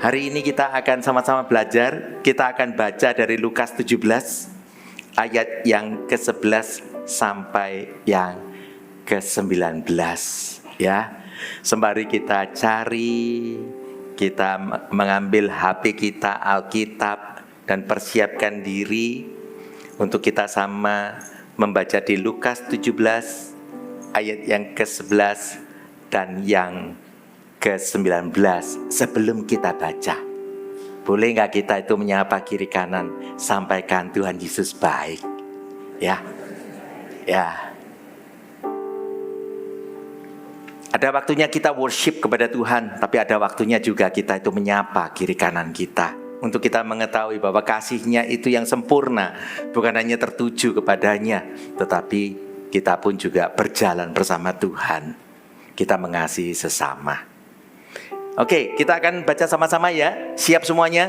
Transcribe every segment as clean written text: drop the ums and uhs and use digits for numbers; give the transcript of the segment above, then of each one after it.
Hari ini kita akan sama-sama belajar. Kita akan baca dari Lukas 17 ayat yang ke-11 sampai yang ke-19 ya. Sembari kita cari, kita mengambil HP kita, Alkitab, dan persiapkan diri untuk kita sama membaca di Lukas 17 ayat yang ke-11 dan yang ke-19. Sebelum kita baca, boleh gak kita itu menyapa kiri kanan, sampaikan Tuhan Yesus baik. Ya. Ada waktunya kita worship kepada Tuhan, tapi ada waktunya juga kita itu menyapa kiri kanan kita. Untuk kita mengetahui bahwa kasih-Nya itu yang sempurna, bukan hanya tertuju kepadanya, tetapi kita pun juga berjalan bersama Tuhan. Kita mengasihi sesama. Oke, kita akan baca sama-sama ya. Siap semuanya?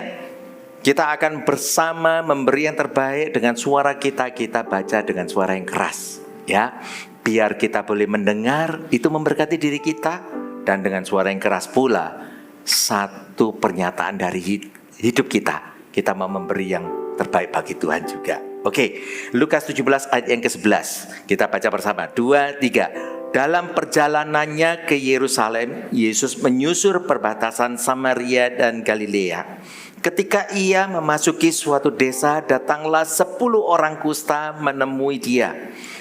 Kita akan bersama memberi yang terbaik dengan suara kita. Kita baca dengan suara yang keras ya. Biar kita boleh mendengar, itu memberkati diri kita. Dan dengan suara yang keras pula, satu pernyataan dari hidup kita. Kita mau memberi yang terbaik bagi Tuhan juga. Oke, Lukas 17 ayat yang ke-11. Kita baca bersama. 2, 3. Dalam perjalanannya ke Yerusalem, Yesus menyusur perbatasan Samaria dan Galilea. Ketika ia memasuki suatu desa, datanglah 10 orang kusta menemui dia.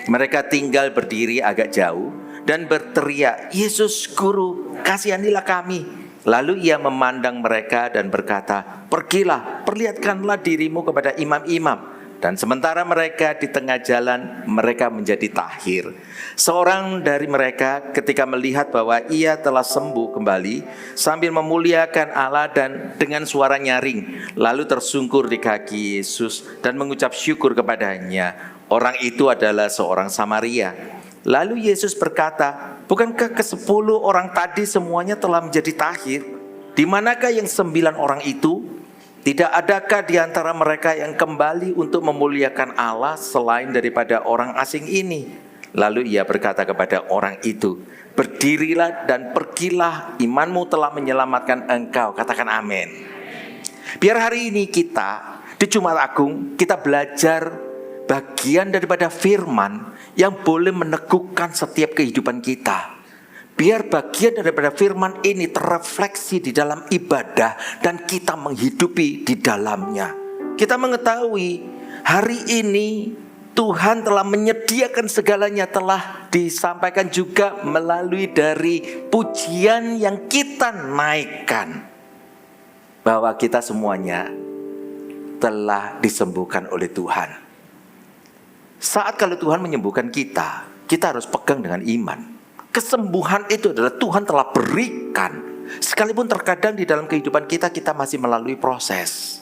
Mereka tinggal berdiri agak jauh dan berteriak, "Yesus, Guru, kasihanilah kami." Lalu ia memandang mereka dan berkata, "Pergilah, perlihatkanlah dirimu kepada imam-imam." Dan sementara mereka di tengah jalan, mereka menjadi tahir. Seorang dari mereka ketika melihat bahwa ia telah sembuh kembali, sambil memuliakan Allah dan dengan suara nyaring, lalu tersungkur di kaki Yesus dan mengucap syukur kepadanya. Orang itu adalah seorang Samaria. Lalu Yesus berkata, "Bukankah ke-10 orang tadi semuanya telah menjadi tahir? Di manakah yang 9 orang itu? Tidak adakah di antara mereka yang kembali untuk memuliakan Allah selain daripada orang asing ini?" Lalu ia berkata kepada orang itu, "Berdirilah dan pergilah, imanmu telah menyelamatkan engkau." Katakan amin. Biar hari ini kita di Jumat Agung kita belajar bagian daripada firman yang boleh meneguhkan setiap kehidupan kita. Biar bagian daripada firman ini terrefleksi di dalam ibadah dan kita menghidupi di dalamnya. Kita mengetahui hari ini Tuhan telah menyediakan segalanya, telah disampaikan juga melalui dari pujian yang kita naikkan. Bahwa kita semuanya telah disembuhkan oleh Tuhan. Saat kalau Tuhan menyembuhkan kita, kita harus pegang dengan iman. Kesembuhan itu adalah Tuhan telah berikan. Sekalipun terkadang di dalam kehidupan kita masih melalui proses.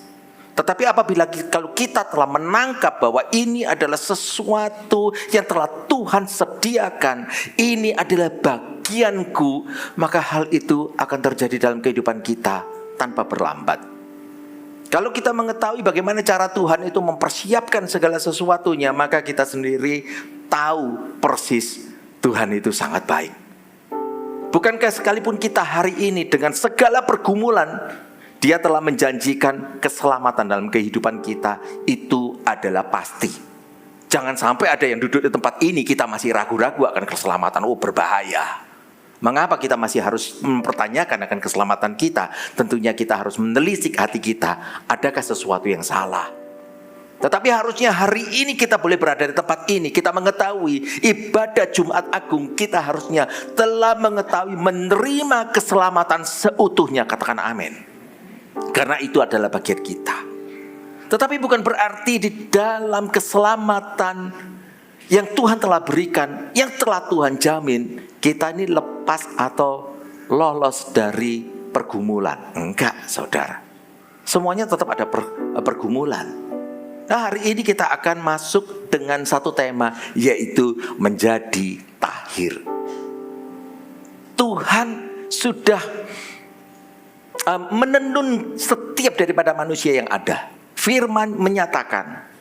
Tetapi apabila kalau kita telah menangkap bahwa ini adalah sesuatu yang telah Tuhan sediakan, ini adalah bagianku, maka hal itu akan terjadi dalam kehidupan kita tanpa berlambat. Kalau kita mengetahui bagaimana cara Tuhan itu mempersiapkan segala sesuatunya, maka kita sendiri tahu persis Tuhan itu sangat baik. Bukankah sekalipun kita hari ini dengan segala pergumulan, Dia telah menjanjikan keselamatan dalam kehidupan kita, itu adalah pasti. Jangan sampai ada yang duduk di tempat ini kita masih ragu-ragu akan keselamatan. Oh, berbahaya. Mengapa kita masih harus mempertanyakan akan keselamatan kita? Tentunya kita harus menelisik hati kita. Adakah sesuatu yang salah? Tetapi harusnya hari ini kita boleh berada di tempat ini. Kita mengetahui ibadah Jumat Agung, kita harusnya telah mengetahui menerima keselamatan seutuhnya. Katakan amin. Karena itu adalah bagian kita. Tetapi bukan berarti di dalam keselamatan yang Tuhan telah berikan, yang telah Tuhan jamin, kita ini lepas atau lolos dari pergumulan. Enggak, saudara. Semuanya tetap ada pergumulan. Nah, hari ini kita akan masuk dengan satu tema, yaitu menjadi tahir. Tuhan sudah menenun setiap daripada manusia yang ada. Firman menyatakan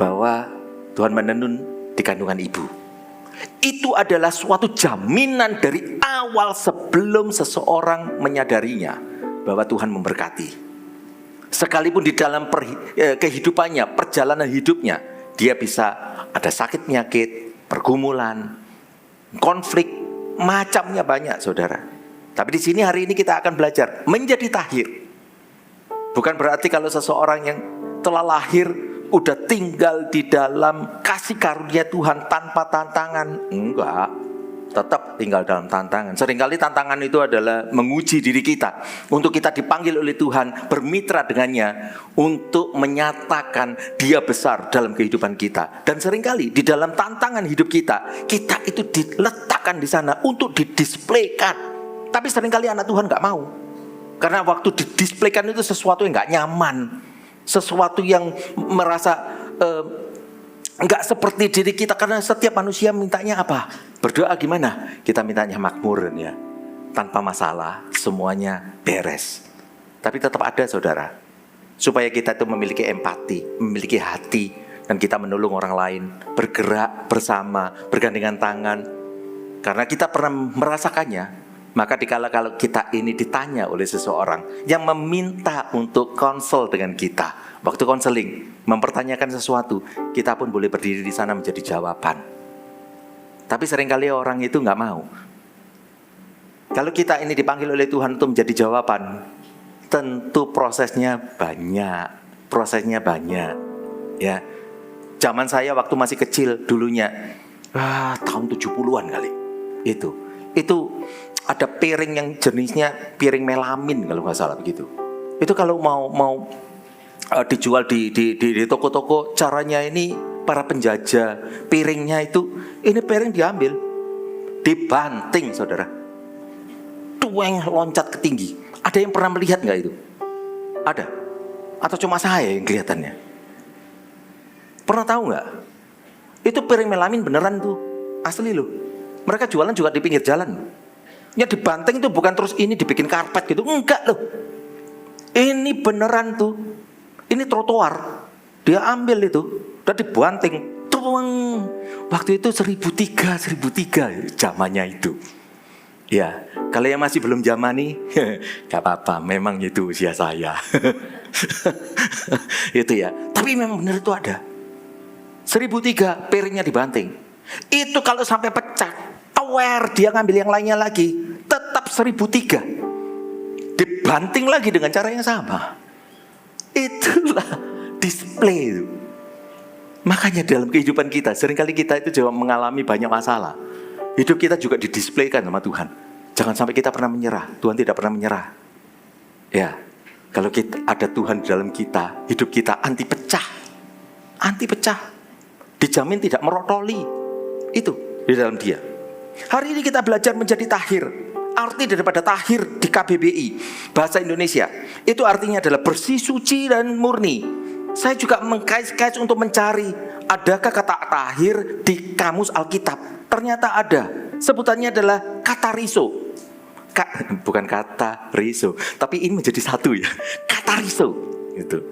bahwa Tuhan menenun di kandungan ibu. Itu adalah suatu jaminan dari awal sebelum seseorang menyadarinya. bahwa Tuhan memberkati. Sekalipun di dalam kehidupannya, perjalanan hidupnya, dia bisa ada sakit penyakit, pergumulan, konflik, macamnya banyak, saudara. Tapi di sini hari ini kita akan belajar menjadi tahir. Bukan berarti kalau seseorang yang telah lahir udah tinggal di dalam kasih karunia Tuhan tanpa tantangan. Enggak, tetap tinggal dalam tantangan. Seringkali tantangan itu adalah menguji diri kita, untuk kita dipanggil oleh Tuhan bermitra dengannya untuk menyatakan Dia besar dalam kehidupan kita. Dan seringkali di dalam tantangan hidup kita, kita itu diletakkan di sana untuk didisplaykan. Tapi seringkali anak Tuhan gak mau, karena waktu didisplaykan itu sesuatu yang gak nyaman, sesuatu yang merasa enggak seperti diri kita. Karena setiap manusia mintanya apa? Berdoa gimana? Kita mintanya makmur ya, tanpa masalah, semuanya beres. Tapi tetap ada, saudara, supaya kita itu memiliki empati, memiliki hati, dan kita menolong orang lain, bergerak bersama, bergandengan tangan. Karena kita pernah merasakannya. Maka dikala kalau kita ini ditanya oleh seseorang yang meminta untuk konsel dengan kita, waktu konseling, mempertanyakan sesuatu, kita pun boleh berdiri di sana menjadi jawaban. Tapi seringkali orang itu nggak mau. Kalau kita ini dipanggil oleh Tuhan untuk menjadi jawaban, tentu prosesnya banyak. Ya, zaman saya waktu masih kecil dulunya, tahun 70-an kali, itu ada piring yang jenisnya piring melamin kalau nggak salah begitu. Itu kalau mau dijual di toko-toko, caranya ini para penjajah piringnya itu, ini piring diambil, dibanting, saudara, tueng, loncat ke tinggi. Ada yang pernah melihat nggak itu? Ada? Atau cuma saya yang kelihatannya? Pernah tahu nggak? Itu piring melamin beneran tuh, asli loh. Mereka jualan juga di pinggir jalan. Ya dibanting itu bukan terus ini dibikin karpet gitu, enggak loh. Ini beneran tuh. Ini trotoar. Dia ambil itu dan dibanting. Tuang. Waktu itu 1003 zamannya itu. Ya, kalau yang masih belum zaman nih, gak apa-apa, memang itu usia saya. Itu ya. Tapi memang benar itu ada. 1003 piringnya dibanting. Itu kalau sampai pecah, dia ngambil yang lainnya lagi, tetap 1003, dibanting lagi dengan cara yang sama. Itulah display itu. Makanya dalam kehidupan kita, seringkali kita itu juga mengalami banyak masalah. Hidup kita juga didisplaykan sama Tuhan. Jangan sampai kita pernah menyerah. Tuhan tidak pernah menyerah. Ya, kalau kita ada Tuhan di dalam kita, hidup kita anti pecah, dijamin tidak merotoli. Itu di dalam Dia. Hari ini kita belajar menjadi tahir. Arti daripada tahir di KBBI bahasa Indonesia itu artinya adalah bersih, suci, dan murni. Saya juga mengkais-kais untuk mencari adakah kata tahir di kamus Alkitab. Ternyata ada. Sebutannya adalah kata riso. Bukan kata riso, tapi ini menjadi satu ya. Kata riso itu.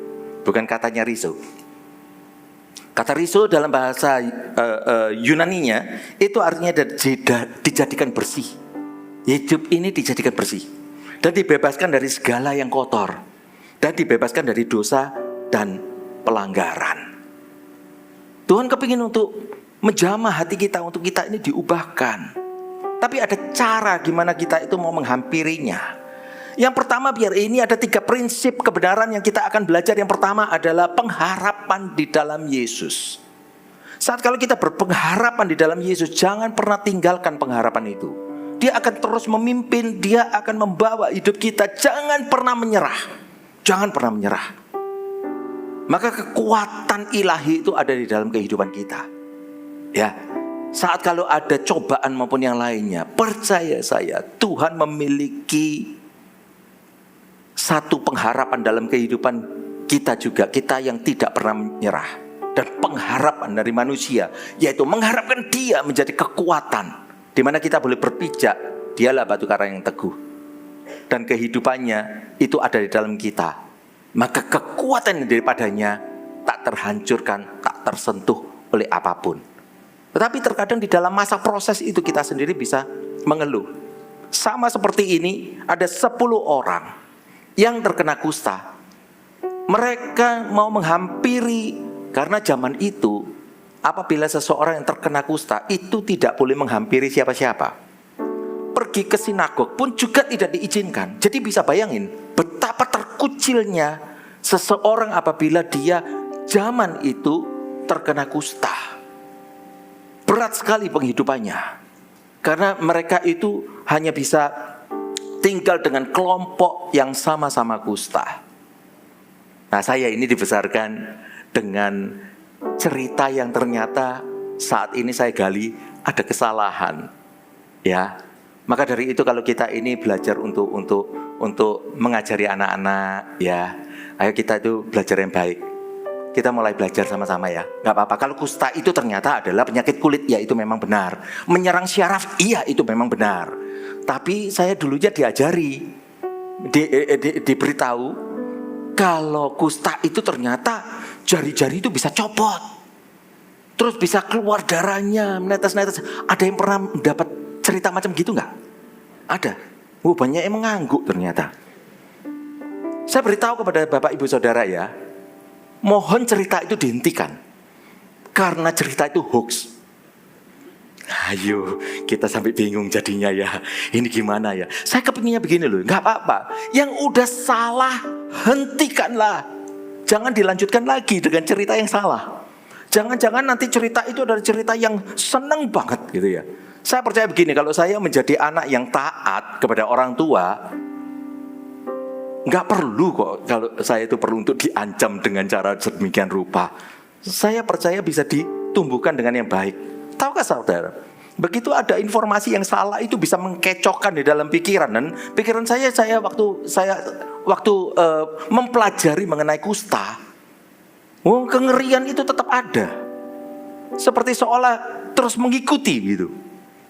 Bukan katanya riso. Kata riso dalam bahasa Yunaninya itu artinya dijadikan bersih. Hidup ini dijadikan bersih dan dibebaskan dari segala yang kotor, dan dibebaskan dari dosa dan pelanggaran. Tuhan kepingin untuk menjamah hati kita, untuk kita ini diubahkan. Tapi ada cara gimana kita itu mau menghampirinya. Yang pertama, biar ini ada 3 prinsip kebenaran yang kita akan belajar. Yang pertama adalah pengharapan di dalam Yesus. Saat kalau kita berpengharapan di dalam Yesus, jangan pernah tinggalkan pengharapan itu. Dia akan terus memimpin, Dia akan membawa hidup kita. Jangan pernah menyerah. Jangan pernah menyerah. Maka kekuatan ilahi itu ada di dalam kehidupan kita. Ya, saat kalau ada cobaan maupun yang lainnya, percaya saya, Tuhan memiliki satu pengharapan dalam kehidupan kita juga, kita yang tidak pernah menyerah. Dan pengharapan dari manusia, yaitu mengharapkan Dia menjadi kekuatan, di mana kita boleh berpijak, Dialah batu karang yang teguh. Dan kehidupannya itu ada di dalam kita. Maka kekuatan daripadanya tak terhancurkan, tak tersentuh oleh apapun. Tetapi terkadang di dalam masa proses itu kita sendiri bisa mengeluh. Sama seperti ini, ada 10 orang yang terkena kusta. Mereka mau menghampiri, karena zaman itu apabila seseorang yang terkena kusta itu tidak boleh menghampiri siapa-siapa. Pergi ke sinagog pun juga tidak diizinkan. Jadi bisa bayangin betapa terkucilnya seseorang apabila dia zaman itu terkena kusta. Berat sekali penghidupannya, karena mereka itu hanya bisa tinggal dengan kelompok yang sama-sama kusta. Nah, saya ini dibesarkan dengan cerita yang ternyata saat ini saya gali ada kesalahan. Ya, maka dari itu kalau kita ini belajar untuk mengajari anak-anak, ya, ayo kita itu belajar yang baik. Kita mulai belajar sama-sama ya. Gak apa-apa, kalau kusta itu ternyata adalah penyakit kulit, ya itu memang benar. Menyerang syaraf, iya itu memang benar. Tapi saya dulunya diajari, diberitahu kalau kusta itu ternyata jari-jari itu bisa copot, terus bisa keluar darahnya, menetes-netes. Ada yang pernah mendapat cerita macam gitu nggak? Ada. Banyak yang mengangguk ternyata. Saya beritahu kepada Bapak Ibu Saudara ya, mohon cerita itu dihentikan, karena cerita itu hoax. Ayo, kita sampai bingung jadinya ya. Ini gimana ya? Saya kepinginnya begini loh, nggak apa-apa. Yang udah salah, hentikanlah. Jangan dilanjutkan lagi dengan cerita yang salah. Jangan-jangan nanti cerita itu adalah cerita yang seneng banget gitu ya. Saya percaya begini, kalau saya menjadi anak yang taat kepada orang tua, nggak perlu kok kalau saya itu perlu untuk diancam dengan cara sedemikian rupa. Saya percaya bisa ditumbuhkan dengan yang baik. Tahukah saudara, begitu ada informasi yang salah itu bisa mengkecokkan di dalam pikiran. Dan pikiran saya waktu mempelajari mengenai kusta, kengerian itu tetap ada. Seperti seolah terus mengikuti gitu.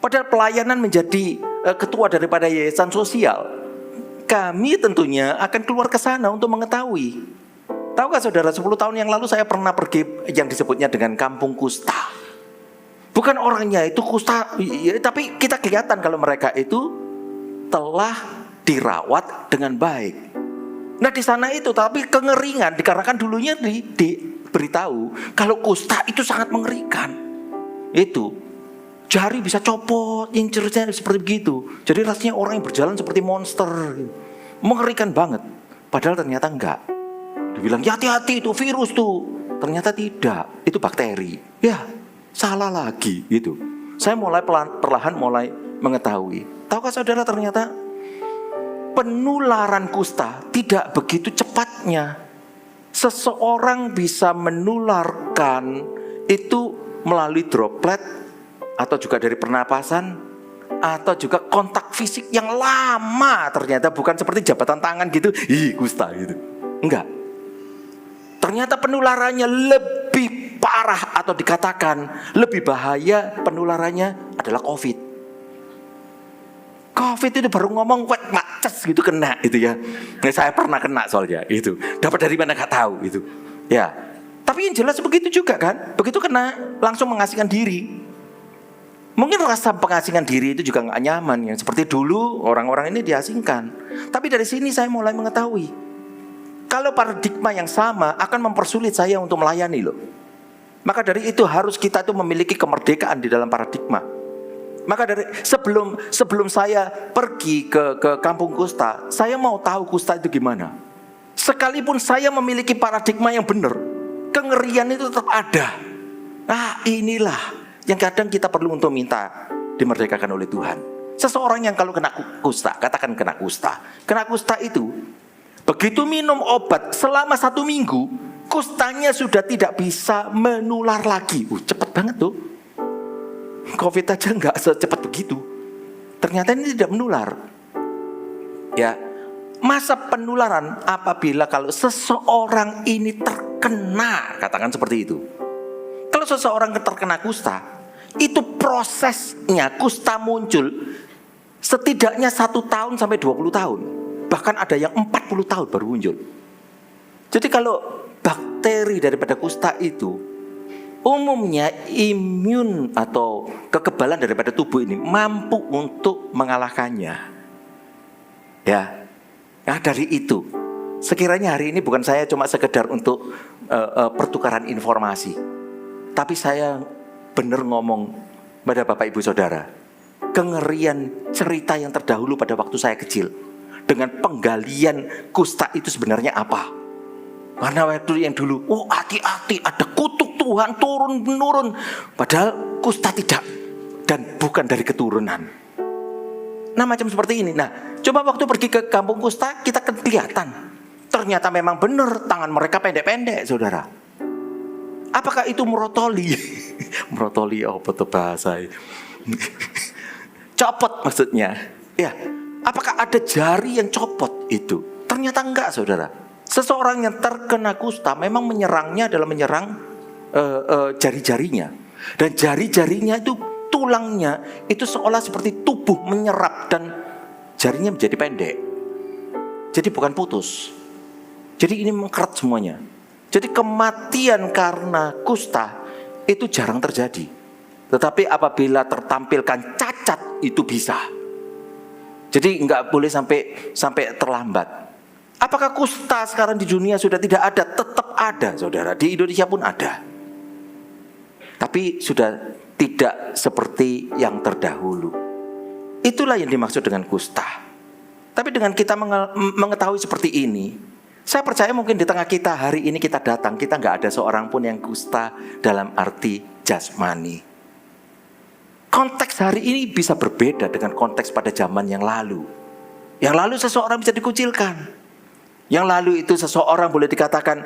Padahal pelayanan menjadi ketua daripada yayasan sosial, kami tentunya akan keluar ke sana untuk mengetahui. Tahukah saudara, 10 tahun yang lalu saya pernah pergi yang disebutnya dengan kampung kusta. Bukan orangnya itu kusta, ya, tapi kita kelihatan kalau mereka itu telah dirawat dengan baik. Nah di sana itu tapi kengeringan, dikarenakan dulunya diberitahu kalau kusta itu sangat mengerikan. Itu jari bisa copot, incernya seperti begitu. Jadi rasanya orang yang berjalan seperti monster, mengerikan banget. Padahal ternyata enggak. Dibilang ya hati-hati itu virus tuh, ternyata tidak, itu bakteri. Ya. Salah lagi gitu. Saya perlahan mulai mengetahui. Tahukah saudara, ternyata penularan kusta tidak begitu cepatnya. Seseorang bisa menularkan itu melalui droplet, atau juga dari pernapasan, atau juga kontak fisik yang lama. Ternyata bukan seperti jabatan tangan gitu, kusta gitu. Enggak. Ternyata penularannya lebih parah, atau dikatakan lebih bahaya penularannya adalah COVID. COVID itu baru ngomong wet maces gitu kena itu ya. Nah, saya pernah kena soalnya itu. Dapat dari mana nggak tahu itu. Ya. Tapi yang jelas begitu juga kan. Begitu kena langsung mengasingkan diri. Mungkin rasa pengasingan diri itu juga nggak nyaman. Yang seperti dulu orang-orang ini diasingkan. Tapi dari sini saya mulai mengetahui, kalau paradigma yang sama akan mempersulit saya untuk melayani loh. Maka dari itu harus kita itu memiliki kemerdekaan di dalam paradigma. Maka dari sebelum saya pergi ke kampung kusta, saya mau tahu kusta itu gimana. Sekalipun saya memiliki paradigma yang benar, kengerian itu tetap ada. Nah inilah yang kadang kita perlu untuk minta dimerdekakan oleh Tuhan. Seseorang yang kalau kena kusta, katakan kena kusta. Kena kusta itu, begitu minum obat selama 1 minggu, kustanya sudah tidak bisa menular lagi. Cepat banget tuh. COVID aja nggak secepat begitu. Ternyata ini tidak menular. Ya, masa penularan apabila kalau seseorang ini terkena, katakan seperti itu. Kalau seseorang terkena kusta, itu prosesnya kusta muncul setidaknya 1 tahun sampai 20 tahun. Bahkan ada yang 40 tahun baru muncul. Jadi kalau bakteri daripada kusta itu, umumnya imun atau kekebalan daripada tubuh ini mampu untuk mengalahkannya. Ya. Nah dari itu, sekiranya hari ini bukan saya cuma sekedar untuk pertukaran informasi, tapi saya benar ngomong pada Bapak Ibu Saudara, kengerian cerita yang terdahulu pada waktu saya kecil dengan penggalian kusta itu sebenarnya apa. Karena waktu yang dulu, hati-hati ada kutuk Tuhan turun-menurun, padahal kusta tidak dan bukan dari keturunan. Nah macam seperti ini. Nah coba waktu pergi ke kampung kusta, kita kelihatan ternyata memang benar tangan mereka pendek-pendek, saudara. Apakah itu merotoli? Merotoli apa tuh bahasa? Copot maksudnya. Ya, apakah ada jari yang copot itu? Ternyata enggak, saudara. Seseorang yang terkena kusta memang menyerangnya adalah menyerang jari-jarinya. Dan jari-jarinya itu, tulangnya itu seolah seperti tubuh menyerap dan jarinya menjadi pendek. Jadi bukan putus. Jadi ini mengkerat semuanya. Jadi kematian karena kusta itu jarang terjadi. Tetapi apabila tertampilkan cacat itu bisa. Jadi nggak boleh sampai terlambat. Apakah kusta sekarang di dunia sudah tidak ada? Tetap ada, saudara. Di Indonesia pun ada. Tapi sudah tidak seperti yang terdahulu. Itulah yang dimaksud dengan kusta. Tapi dengan kita mengetahui seperti ini, saya percaya mungkin di tengah kita hari ini kita datang, kita nggak ada seorang pun yang kusta dalam arti jasmani. Konteks hari ini bisa berbeda dengan konteks pada zaman yang lalu. Yang lalu seseorang bisa dikucilkan. Yang lalu itu seseorang boleh dikatakan,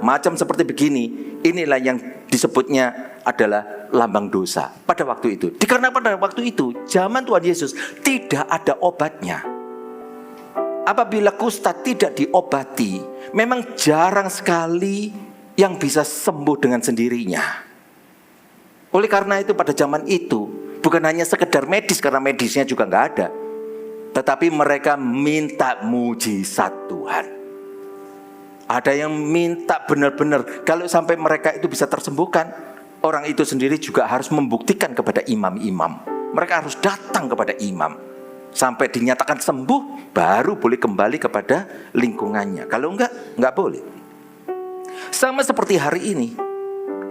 macam seperti begini, inilah yang disebutnya adalah lambang dosa pada waktu itu. Dikarenakan pada waktu itu, zaman Tuhan Yesus tidak ada obatnya. Apabila kusta tidak diobati, memang jarang sekali yang bisa sembuh dengan sendirinya. Oleh karena itu pada zaman itu, bukan hanya sekedar medis, karena medisnya juga nggak ada, tetapi mereka minta mujizat Tuhan. Ada yang minta benar-benar, kalau sampai mereka itu bisa tersembuhkan, orang itu sendiri juga harus membuktikan kepada imam-imam. Mereka harus datang kepada imam. Sampai dinyatakan sembuh, baru boleh kembali kepada lingkungannya. Kalau enggak boleh. Sama seperti hari ini,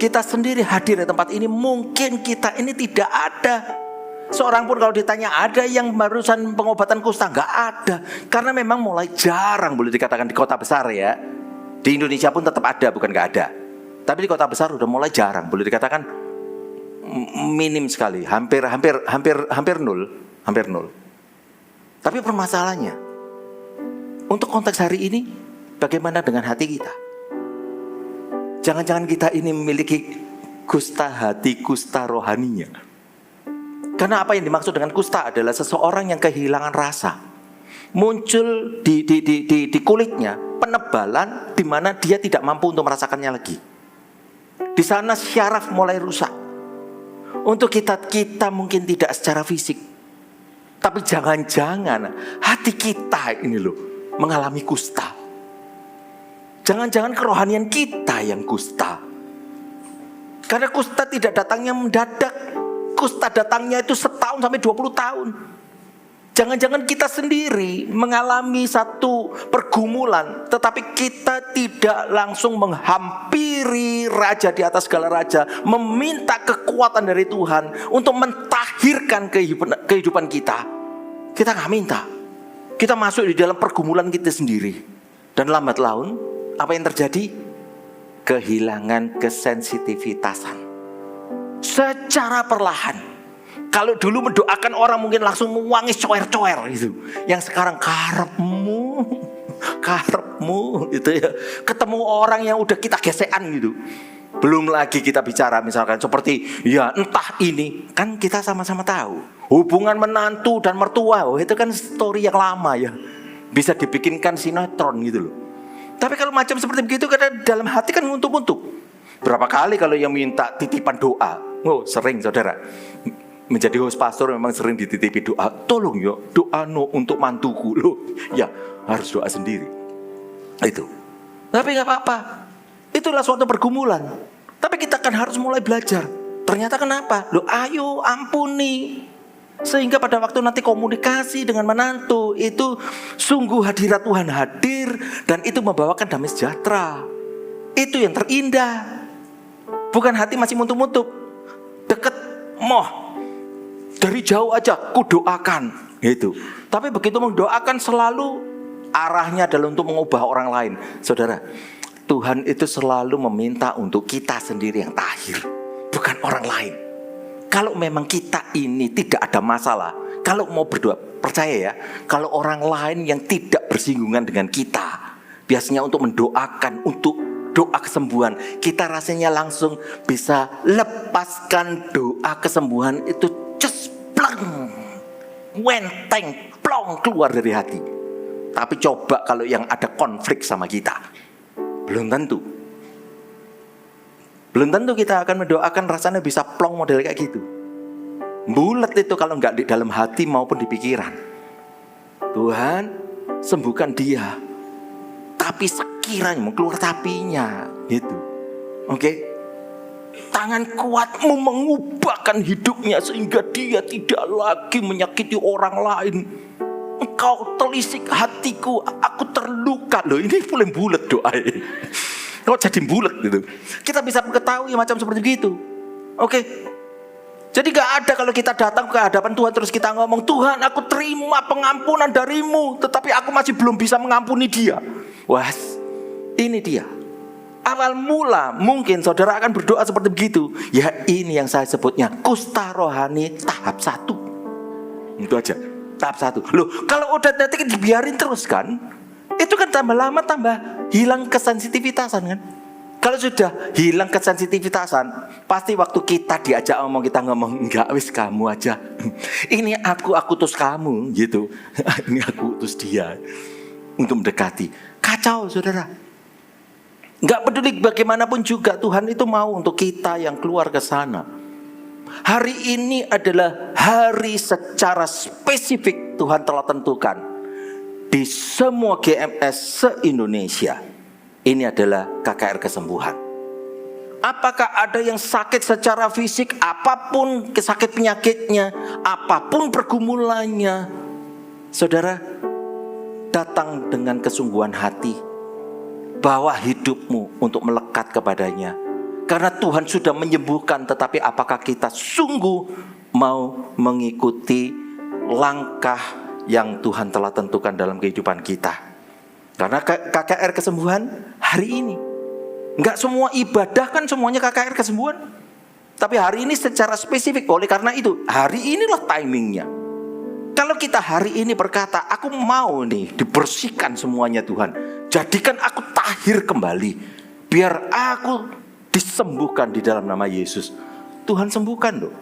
kita sendiri hadir di tempat ini, mungkin kita ini tidak ada. Seorang pun kalau ditanya ada yang barusan pengobatan kusta, enggak ada. Karena memang mulai jarang, boleh dikatakan di kota besar ya. Di Indonesia pun tetap ada, bukan enggak ada. Tapi di kota besar udah mulai jarang, boleh dikatakan minim sekali, hampir nol. Tapi permasalahannya, untuk konteks hari ini, bagaimana dengan hati kita? Jangan-jangan kita ini memiliki kusta hati, kusta rohaninya. Karena apa yang dimaksud dengan kusta adalah seseorang yang kehilangan rasa. Muncul di kulitnya penebalan di mana dia tidak mampu untuk merasakannya lagi. Di sana syaraf mulai rusak. Untuk kita mungkin tidak secara fisik, tapi jangan-jangan hati kita ini loh mengalami kusta. Jangan-jangan kerohanian kita yang kusta. Karena kusta tidak datangnya mendadak. Kusta datangnya itu setahun sampai 20 tahun. Jangan-jangan kita sendiri mengalami satu pergumulan, tetapi kita tidak langsung menghampiri raja di atas segala raja, meminta kekuatan dari Tuhan untuk mentahirkan kehidupan kita. Kita nggak minta. Kita masuk di dalam pergumulan kita sendiri. Dan lambat laun, apa yang terjadi? Kehilangan kesensitivitasan. Secara perlahan. Kalau dulu mendoakan orang mungkin langsung menangis coer-coer gitu. Yang sekarang karepmu gitu ya. Ketemu orang yang udah kita gesekan gitu. Belum lagi kita bicara misalkan seperti ya entah ini, kan kita sama-sama tahu hubungan menantu dan mertua, itu kan story yang lama ya. Bisa dibikinkan sinetron gitu loh. Tapi kalau macam seperti begitu karena dalam hati kan untuk berapa kali kalau yang minta titipan doa. Sering saudara. Menjadi host pastor memang sering dititipi doa. Tolong ya, doa untuk mantuku loh. Ya, harus doa sendiri. Itu. Tapi gak apa-apa. Itulah suatu pergumulan. Tapi kita kan harus mulai belajar. Ternyata kenapa? Loh, ayo ampuni. Sehingga pada waktu nanti komunikasi dengan menantu itu sungguh hadirat Tuhan hadir, dan itu membawakan damai sejahtera. Itu yang terindah. Bukan hati masih muntuk-muntuk, deket, moh, dari jauh aja ku doakan gitu. Tapi begitu mendoakan selalu arahnya adalah untuk mengubah orang lain. Saudara, Tuhan itu selalu meminta untuk kita sendiri yang tahir, bukan orang lain. Kalau memang kita ini tidak ada masalah, kalau mau berdoa, percaya ya, kalau orang lain yang tidak bersinggungan dengan kita, biasanya untuk mendoakan, untuk doa kesembuhan, kita rasanya langsung bisa lepaskan doa kesembuhan itu cespleng, wenteng, plong keluar dari hati. Tapi coba kalau yang ada konflik sama kita, belum tentu kita akan mendoakan rasanya bisa plong model kayak gitu. Bulat itu kalau nggak di dalam hati maupun di pikiran. Tuhan, sembuhkan dia. Tapi sekiranya mau keluar tapinya gitu. Oke? Tangan kuatmu mengubahkan hidupnya sehingga dia tidak lagi menyakiti orang lain. Engkau telisik hatiku, aku terluka. Loh, ini boleh bulat doanya. Kok jadi bulat gitu. Kita bisa mengetahui macam seperti itu. Oke. Jadi gak ada kalau kita datang ke hadapan Tuhan terus kita ngomong, Tuhan aku terima pengampunan darimu, tetapi aku masih belum bisa mengampuni dia. Wah, ini dia. Awal mula mungkin saudara akan berdoa seperti begitu. Ya ini yang saya sebutnya kusta rohani tahap 1. Itu aja, tahap 1. Loh, kalau udah nanti dibiarin terus kan, itu kan tambah lama tambah hilang kesensitivitasan kan. Kalau sudah hilang kesensitivitasan, pasti waktu kita diajak ngomong, kita ngomong, enggak wis kamu aja. Ini aku utus kamu gitu. Ini aku utus dia untuk mendekati. Kacau saudara. Enggak peduli bagaimanapun juga Tuhan itu mau untuk kita yang keluar ke sana. Hari ini adalah hari secara spesifik Tuhan telah tentukan di semua GMS se-Indonesia. Ini adalah KKR kesembuhan. Apakah ada yang sakit secara fisik, apapun sakit penyakitnya, apapun pergumulannya, saudara, datang dengan kesungguhan hati, bawa hidupmu untuk melekat kepadanya. Karena Tuhan sudah menyembuhkan, tetapi apakah kita sungguh mau mengikuti langkah yang Tuhan telah tentukan dalam kehidupan kita? Karena KKR kesembuhan hari ini, enggak semua ibadah kan semuanya KKR kesembuhan. Tapi hari ini secara spesifik, oleh karena itu hari inilah timingnya. Kalau kita hari ini berkata, aku mau nih dibersihkan semuanya Tuhan, jadikan aku tahir kembali, biar aku disembuhkan di dalam nama Yesus. Tuhan sembuhkan loh.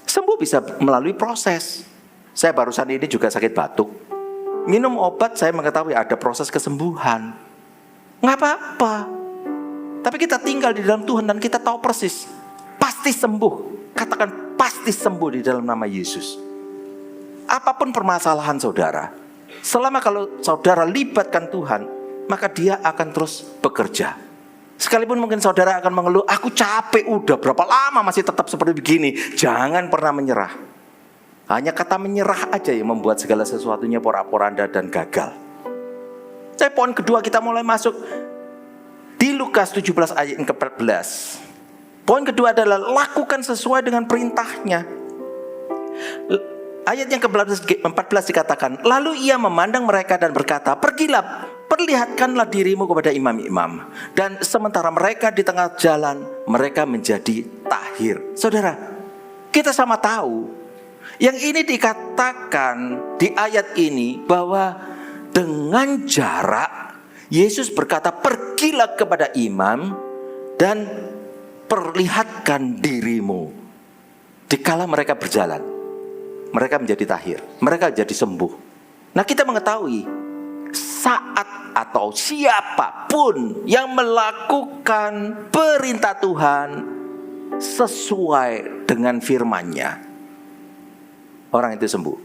Sembuh bisa melalui proses. Saya barusan ini juga sakit batuk. Minum obat, saya mengetahui ada proses kesembuhan. Nggak apa-apa. Tapi kita tinggal di dalam Tuhan dan kita tahu persis, pasti sembuh. Katakan pasti sembuh di dalam nama Yesus. Apapun permasalahan saudara, selama kalau saudara libatkan Tuhan, maka dia akan terus bekerja. Sekalipun mungkin saudara akan mengeluh, aku capek, udah berapa lama masih tetap seperti begini. Jangan pernah menyerah. Hanya kata menyerah aja yang membuat segala sesuatunya porak-poranda dan gagal. Saya poin kedua kita mulai masuk di Lukas 17 ayat ke-14. Poin kedua adalah lakukan sesuai dengan perintahnya. Ayat yang ke-14 dikatakan, lalu ia memandang mereka dan berkata, pergilah, perlihatkanlah dirimu kepada imam-imam. Dan sementara mereka di tengah jalan, mereka menjadi tahir. Saudara, kita sama tahu, yang ini dikatakan di ayat ini bahwa dengan jarak Yesus berkata pergilah kepada imam dan perlihatkan dirimu. Dikala mereka berjalan, mereka menjadi tahir, mereka jadi sembuh. Nah kita mengetahui saat atau siapapun yang melakukan perintah Tuhan sesuai dengan firman-Nya, orang itu sembuh.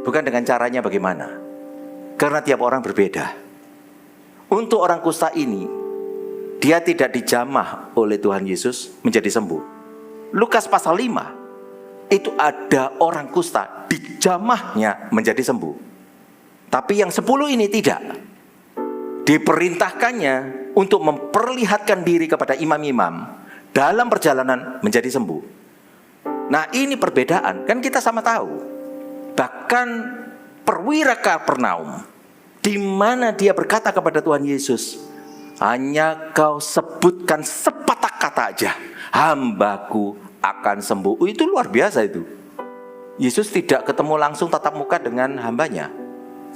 Bukan dengan caranya bagaimana, karena tiap orang berbeda. Untuk orang kusta ini, dia tidak dijamah oleh Tuhan Yesus menjadi sembuh. Lukas pasal 5, itu ada orang kusta, dijamahnya menjadi sembuh. Tapi yang 10 ini tidak. Diperintahkannya untuk memperlihatkan diri kepada imam-imam dalam perjalanan menjadi sembuh. Nah, ini perbedaan, kan kita sama tahu. Bahkan perwira Kapernaum, di mana dia berkata kepada Tuhan Yesus, hanya kau sebutkan sepatah kata aja, hambaku akan sembuh. Itu luar biasa itu. Yesus tidak ketemu langsung tatap muka dengan hambanya,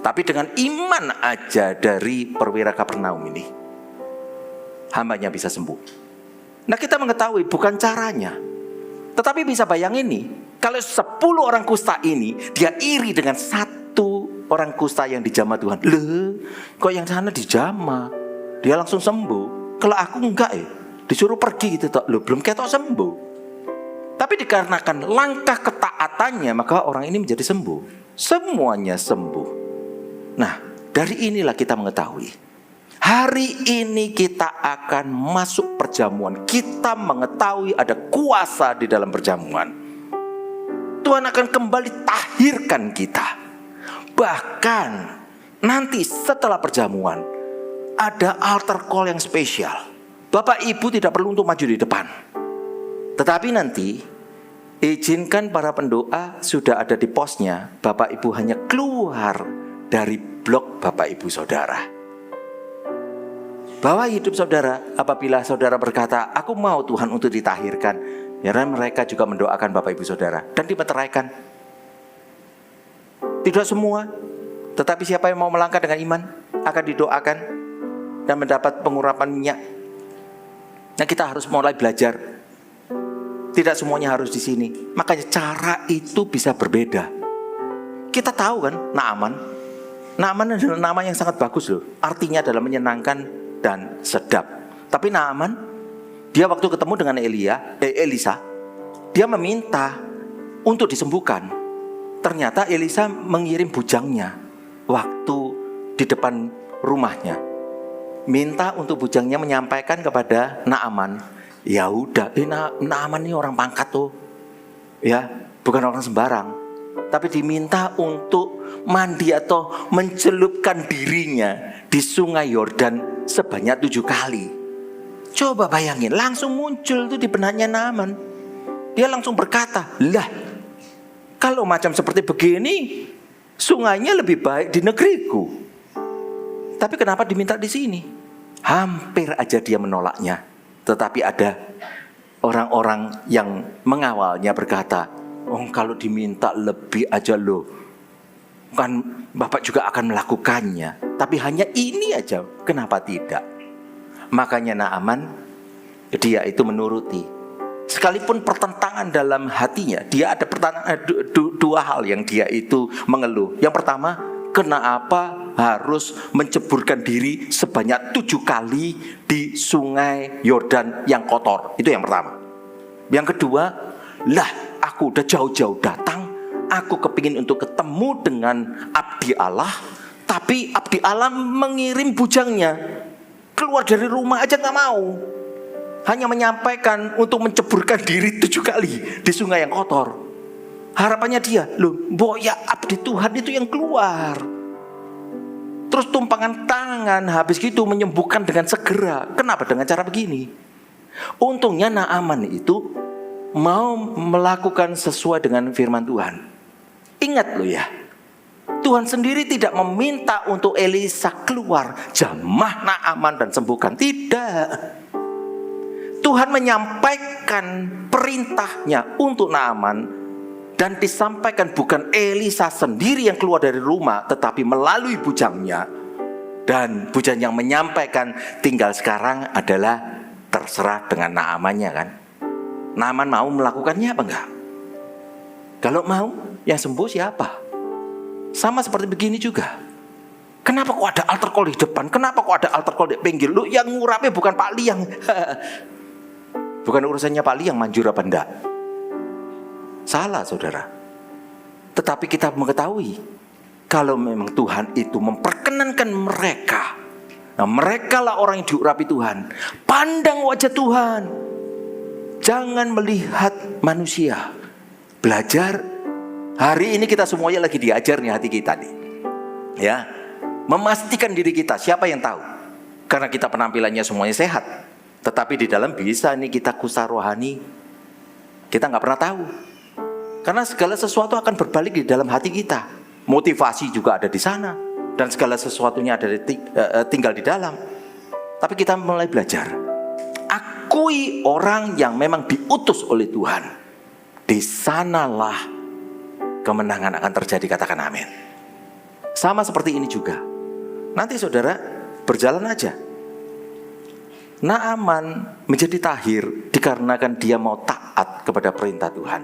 tapi dengan iman aja dari perwira Kapernaum ini, hambanya bisa sembuh. Nah, kita mengetahui bukan caranya, tetapi bisa bayangin nih, kalau 10 orang kusta ini, dia iri dengan 1 orang kusta yang dijamah Tuhan. Loh, kok yang sana dijamah, dia langsung sembuh. Kalau aku enggak disuruh pergi gitu, loh belum ketok sembuh. Tapi dikarenakan langkah ketaatannya, maka orang ini menjadi sembuh. Semuanya sembuh. Nah, dari inilah kita mengetahui, hari ini kita akan masuk perjamuan. Kita mengetahui ada kuasa di dalam perjamuan. Tuhan akan kembali tahirkan kita. Bahkan nanti setelah perjamuan ada altar call yang spesial. Bapak Ibu tidak perlu untuk maju di depan, tetapi nanti izinkan para pendoa sudah ada di posnya. Bapak Ibu hanya keluar dari blok Bapak Ibu Saudara. Bahwa hidup saudara, apabila saudara berkata, aku mau Tuhan untuk ditahirkan, ya, mereka juga mendoakan Bapak Ibu Saudara dan dimeteraikan. Tidak semua, tetapi siapa yang mau melangkah dengan iman akan didoakan dan mendapat pengurapan minyak. Nah, kita harus mulai belajar. Tidak semuanya harus di sini. Makanya cara itu bisa berbeda. Kita tahu kan, Naaman adalah nama yang sangat bagus loh. Artinya adalah menyenangkan dan sedap. Tapi Naaman, dia waktu ketemu dengan Elisa, dia meminta untuk disembuhkan. Ternyata Elisa mengirim bujangnya waktu di depan rumahnya, minta untuk bujangnya menyampaikan kepada Naaman. Ya udah, Naaman ini orang pangkat tuh, ya, bukan orang sembarang. Tapi diminta untuk mandi atau mencelupkan dirinya di sungai Yordan sebanyak 7 kali. Coba bayangin, langsung muncul tuh di benaknya Naaman. Dia langsung berkata, lah, kalau macam seperti begini, sungainya lebih baik di negeriku. Tapi kenapa diminta di sini? Hampir aja dia menolaknya. Tetapi ada orang-orang yang mengawalnya berkata, oh, kalau diminta lebih aja loh, kan Bapak juga akan melakukannya. Tapi hanya ini aja, kenapa tidak? Makanya Naaman, dia itu menuruti. Sekalipun pertentangan dalam hatinya, dia ada dua hal yang dia itu mengeluh. Yang pertama, kenapa harus menceburkan diri sebanyak 7 kali di sungai Yordan yang kotor? Itu yang pertama. Yang kedua, lah, aku udah jauh-jauh datang, aku kepingin untuk ketemu dengan abdi Allah, tapi abdi Allah mengirim bujangnya keluar dari rumah aja gak mau. Hanya menyampaikan untuk menceburkan diri 7 kali di sungai yang kotor. Harapannya dia, loh, ya abdi Tuhan itu yang keluar. Terus tumpangan tangan, habis gitu menyembuhkan dengan segera. Kenapa dengan cara begini? Untungnya Naaman itu mau melakukan sesuai dengan firman Tuhan. Ingat loh ya, Tuhan sendiri tidak meminta untuk Elisa keluar, jamah Naaman dan sembuhkan. Tidak. Tuhan menyampaikan perintahnya untuk Naaman, dan disampaikan bukan Elisa sendiri yang keluar dari rumah, tetapi melalui bujangnya. Dan bujang yang menyampaikan tinggal sekarang adalah terserah dengan Naamannya kan. Naaman mau melakukannya apa enggak? Kalau mau, yang sembuh siapa? Sama seperti begini juga. Kenapa kok ada altar call di depan? Kenapa kok ada altar call di pinggir? Lu yang ngurapnya bukan Pak Liang. Bukan urusannya Pak Liang manjur apa enggak. Salah saudara. Tetapi kita mengetahui, kalau memang Tuhan itu memperkenankan mereka, nah mereka lah orang yang diurapi Tuhan. Pandang wajah Tuhan, jangan melihat manusia. Belajar. Hari ini kita semuanya lagi diajar nih hati kita nih. Ya, memastikan diri kita, siapa yang tahu? Karena kita penampilannya semuanya sehat, tetapi di dalam bisa nih kita kusta rohani. Kita nggak pernah tahu. Karena segala sesuatu akan berbalik di dalam hati kita. Motivasi juga ada di sana, dan segala sesuatunya ada tinggal di dalam. Tapi kita mulai belajar. Akui orang yang memang diutus oleh Tuhan. Di sanalah kemenangan akan terjadi, katakan amin. Sama seperti ini juga. Nanti saudara berjalan aja. Naaman menjadi tahir dikarenakan dia mau taat kepada perintah Tuhan.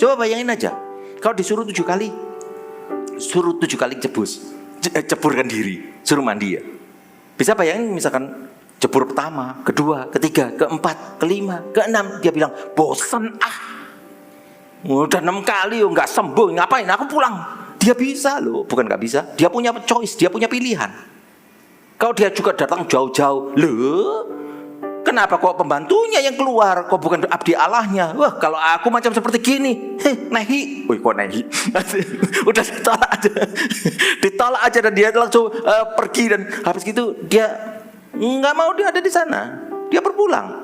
Coba bayangin aja, kalau disuruh 7 kali, suruh 7 kali ceburkan diri, suruh mandi ya. Bisa bayangin misalkan jebur pertama, kedua, ketiga, keempat, kelima, keenam, dia bilang bosan udah 6 kali nggak sembuh, ngapain aku pulang. Dia bisa loh, bukan nggak bisa, dia punya choice, dia punya pilihan. Kalau dia juga datang jauh-jauh, loh kenapa kok pembantunya yang keluar, kok bukan abdi Allahnya? Wah, kalau aku macam seperti gini, nehi. Wih, kok nehi? Udah ditolak aja dan dia langsung pergi, dan habis gitu dia nggak mau dia ada di sana, dia berpulang.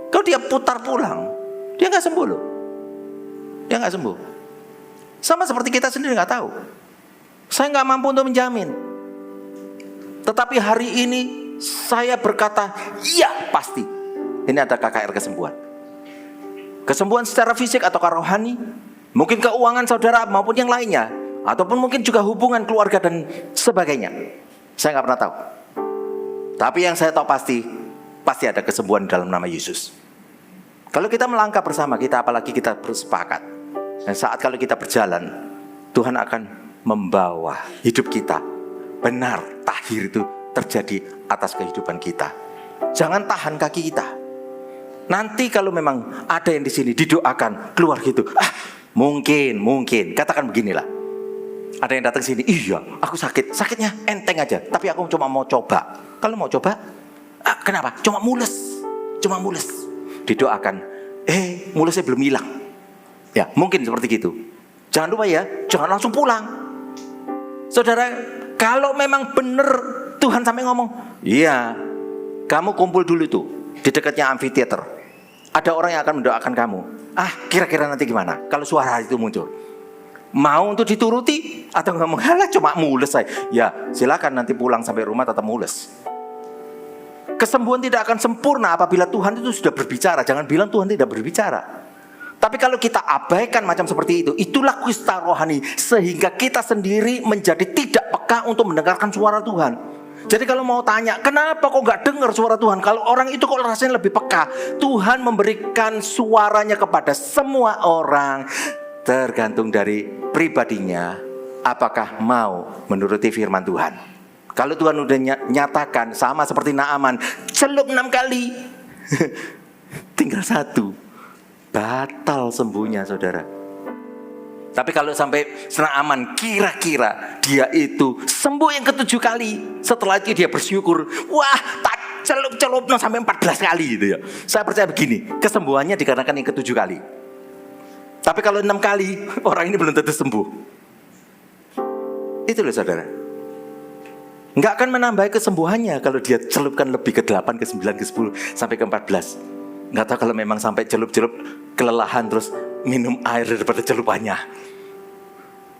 Kalau dia putar pulang, dia nggak sembuh loh, dia nggak sembuh. Sama seperti kita sendiri nggak tahu. Saya nggak mampu untuk menjamin. Tetapi hari ini saya berkata, iya pasti. Ini ada KKR kesembuhan. Kesembuhan secara fisik atau rohani. Mungkin keuangan saudara maupun yang lainnya. Ataupun mungkin juga hubungan keluarga dan sebagainya. Saya nggak pernah tahu. Tapi yang saya tahu pasti ada kesembuhan dalam nama Yesus. Kalau kita melangkah bersama kita, apalagi kita bersepakat. Dan saat kalau kita berjalan, Tuhan akan membawa hidup kita. Benar, tahir itu terjadi atas kehidupan kita. Jangan tahan kaki kita. Nanti kalau memang ada yang di sini didoakan keluar gitu, mungkin katakan beginilah. Ada yang datang sini, iya, aku sakitnya enteng aja, tapi aku cuma mau coba. Kalau mau coba, kenapa? Cuma mules. Didoakan, mulesnya belum hilang. Ya, mungkin seperti gitu. Jangan lupa ya, jangan langsung pulang. Saudara, kalau memang benar Tuhan sampai ngomong, iya, kamu kumpul dulu tuh di dekatnya amfiteater. Ada orang yang akan mendoakan kamu. Kira-kira nanti gimana kalau suara itu muncul? Mau untuk dituruti atau ngomong, halah cuma mules saya. Ya, silakan nanti pulang sampai rumah tetap mules. Kesembuhan tidak akan sempurna apabila Tuhan itu sudah berbicara. Jangan bilang Tuhan tidak berbicara. Tapi kalau kita abaikan macam seperti itu, itulah kusta rohani. Sehingga kita sendiri menjadi tidak peka untuk mendengarkan suara Tuhan. Jadi kalau mau tanya, kenapa kok gak dengar suara Tuhan? Kalau orang itu kok rasanya lebih peka. Tuhan memberikan suaranya kepada semua orang. Tergantung dari pribadinya, apakah mau menuruti firman Tuhan. Kalau Tuhan udah nyatakan, sama seperti Naaman, celup 6 kali. Tinggal 1. Batal sembuhnya saudara. Tapi kalau sampai Naaman kira-kira dia itu sembuh yang ke-7 kali, setelah itu dia bersyukur, wah tak celup-celup sampai 14 kali gitu ya. Saya percaya begini, kesembuhannya dikarenakan yang ke-7 kali. Tapi kalau 6 kali, orang ini belum tentu sembuh. Itu loh saudara. Nggak akan menambah kesembuhannya kalau dia celupkan lebih ke-8, ke-9, ke-10 sampai ke-14. Nggak tahu kalau memang sampai celup-celup kelelahan terus minum air daripada celupannya.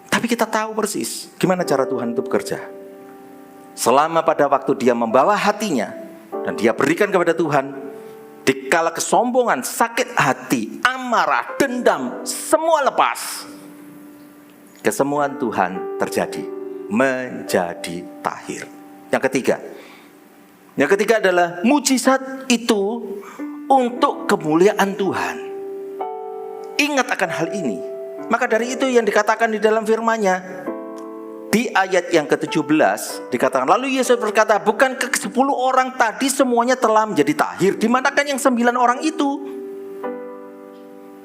Tapi kita tahu persis gimana cara Tuhan itu bekerja. Selama pada waktu dia membawa hatinya dan dia berikan kepada Tuhan, dikala kesombongan, sakit hati, amarah, dendam, semua lepas. Kesembuhan Tuhan terjadi, menjadi tahir. Yang ketiga adalah mujizat itu untuk kemuliaan Tuhan. Ingat akan hal ini. Maka dari itu yang dikatakan di dalam firman-Nya di ayat yang ke-17 dikatakan, lalu Yesus berkata, bukan ke-10 orang tadi semuanya telah menjadi tahir? Di manakah yang 9 orang itu?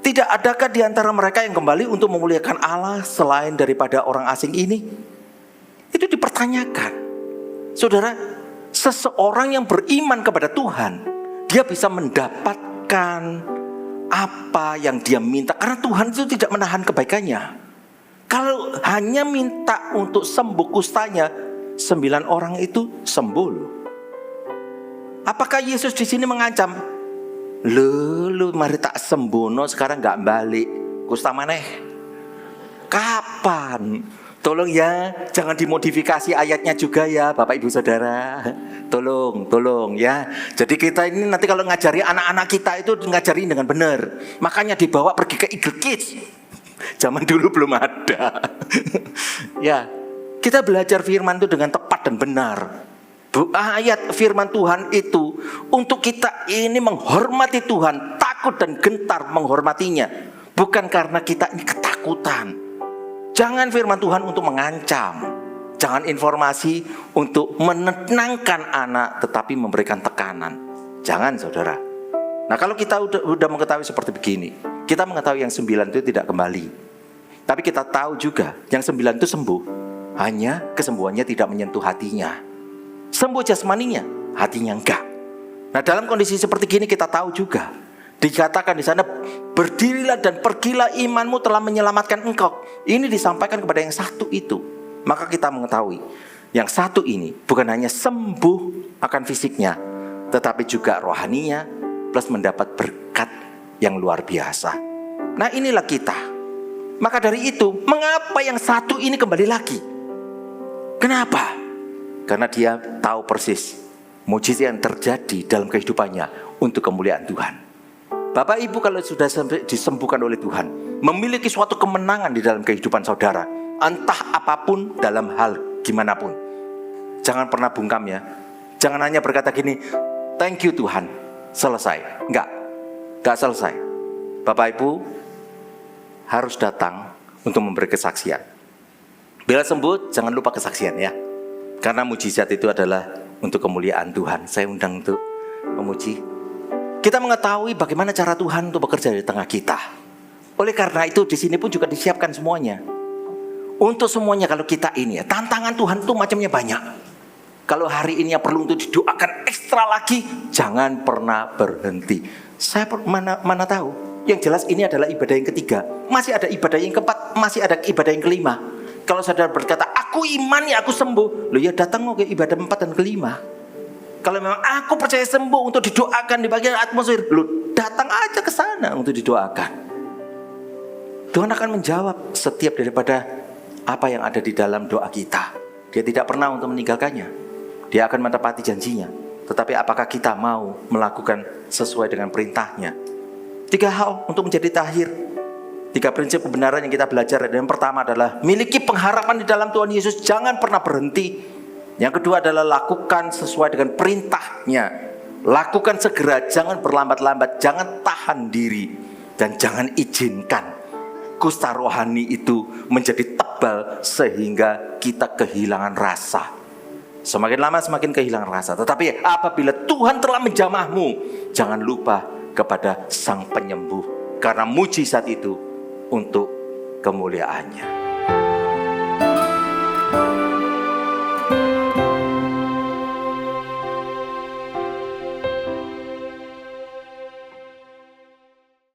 Tidak adakah di antara mereka yang kembali untuk memuliakan Allah selain daripada orang asing ini? Itu dipertanyakan. Saudara, seseorang yang beriman kepada Tuhan, dia bisa mendapatkan apa yang dia minta. Karena Tuhan itu tidak menahan kebaikannya. Kalau hanya minta untuk sembuh kustanya, 9 orang itu sembuh loh. Apakah Yesus di sini mengancam, lu mari tak sembuhno sekarang gak balik kusta maneh? Kapan? Tolong ya, jangan dimodifikasi ayatnya juga ya Bapak Ibu Saudara. Tolong ya. Jadi kita ini nanti kalau ngajari anak-anak kita itu ngajari dengan benar. Makanya dibawa pergi ke Eagle Kids. Zaman dulu belum ada. Ya, kita belajar firman itu dengan tepat dan benar. Ayat firman Tuhan itu untuk kita ini menghormati Tuhan, takut dan gentar menghormatinya. Bukan karena kita ini ketakutan. Jangan firman Tuhan untuk mengancam. Jangan informasi untuk menenangkan anak tetapi memberikan tekanan. Jangan saudara. Nah kalau kita udah mengetahui seperti begini, kita mengetahui yang 9 itu tidak kembali. Tapi kita tahu juga yang 9 itu sembuh. Hanya kesembuhannya tidak menyentuh hatinya. Sembuh jasmaninya, hatinya enggak. Nah dalam kondisi seperti gini kita tahu juga. Dikatakan di sana, berdirilah dan pergilah, imanmu telah menyelamatkan engkau. Ini disampaikan kepada yang satu itu. Maka kita mengetahui yang satu ini bukan hanya sembuh akan fisiknya, tetapi juga rohaninya, plus mendapat berkat yang luar biasa. Nah inilah kita. Maka dari itu, mengapa yang satu ini kembali lagi? Kenapa? Karena dia tahu persis mujizat yang terjadi dalam kehidupannya untuk kemuliaan Tuhan. Bapak Ibu kalau sudah disembuhkan oleh Tuhan, memiliki suatu kemenangan di dalam kehidupan saudara, entah apapun dalam hal gimana pun. Jangan pernah bungkam ya. Jangan hanya berkata gini, thank you Tuhan, selesai. Enggak selesai. Bapak Ibu harus datang untuk memberi kesaksian. Bila sembuh, jangan lupa kesaksian ya. Karena mujizat itu adalah untuk kemuliaan Tuhan. Saya undang untuk memuji. Kita mengetahui bagaimana cara Tuhan untuk bekerja di tengah kita. Oleh karena itu di sini pun juga disiapkan semuanya. Untuk semuanya kalau kita ini ya, tantangan Tuhan itu macamnya banyak. Kalau hari ini yang perlu untuk didoakan ekstra lagi, jangan pernah berhenti. Saya mana tahu. Yang jelas ini adalah ibadah yang ketiga. Masih ada ibadah yang keempat, masih ada ibadah yang kelima. Kalau saudara berkata, aku iman ya aku sembuh. Loh ya datang ke ibadah 4 dan kelima. Kalau memang aku percaya sembuh untuk didoakan di bagian atmosfer, lu datang aja ke sana untuk didoakan. Tuhan akan menjawab setiap daripada apa yang ada di dalam doa kita. Dia tidak pernah untuk meninggalkannya. Dia akan menepati janjinya. Tetapi apakah kita mau melakukan sesuai dengan perintahnya? 3 hal untuk menjadi tahir. 3 prinsip kebenaran yang kita belajar. Yang pertama adalah miliki pengharapan di dalam Tuhan Yesus. Jangan pernah berhenti. Yang kedua adalah lakukan sesuai dengan perintahnya. Lakukan segera, jangan berlambat-lambat, jangan tahan diri. Dan jangan izinkan kusta rohani itu menjadi tebal sehingga kita kehilangan rasa. Semakin lama semakin kehilangan rasa. Tetapi apabila Tuhan telah menjamahmu, jangan lupa kepada Sang Penyembuh. Karena mujizat itu untuk kemuliaannya.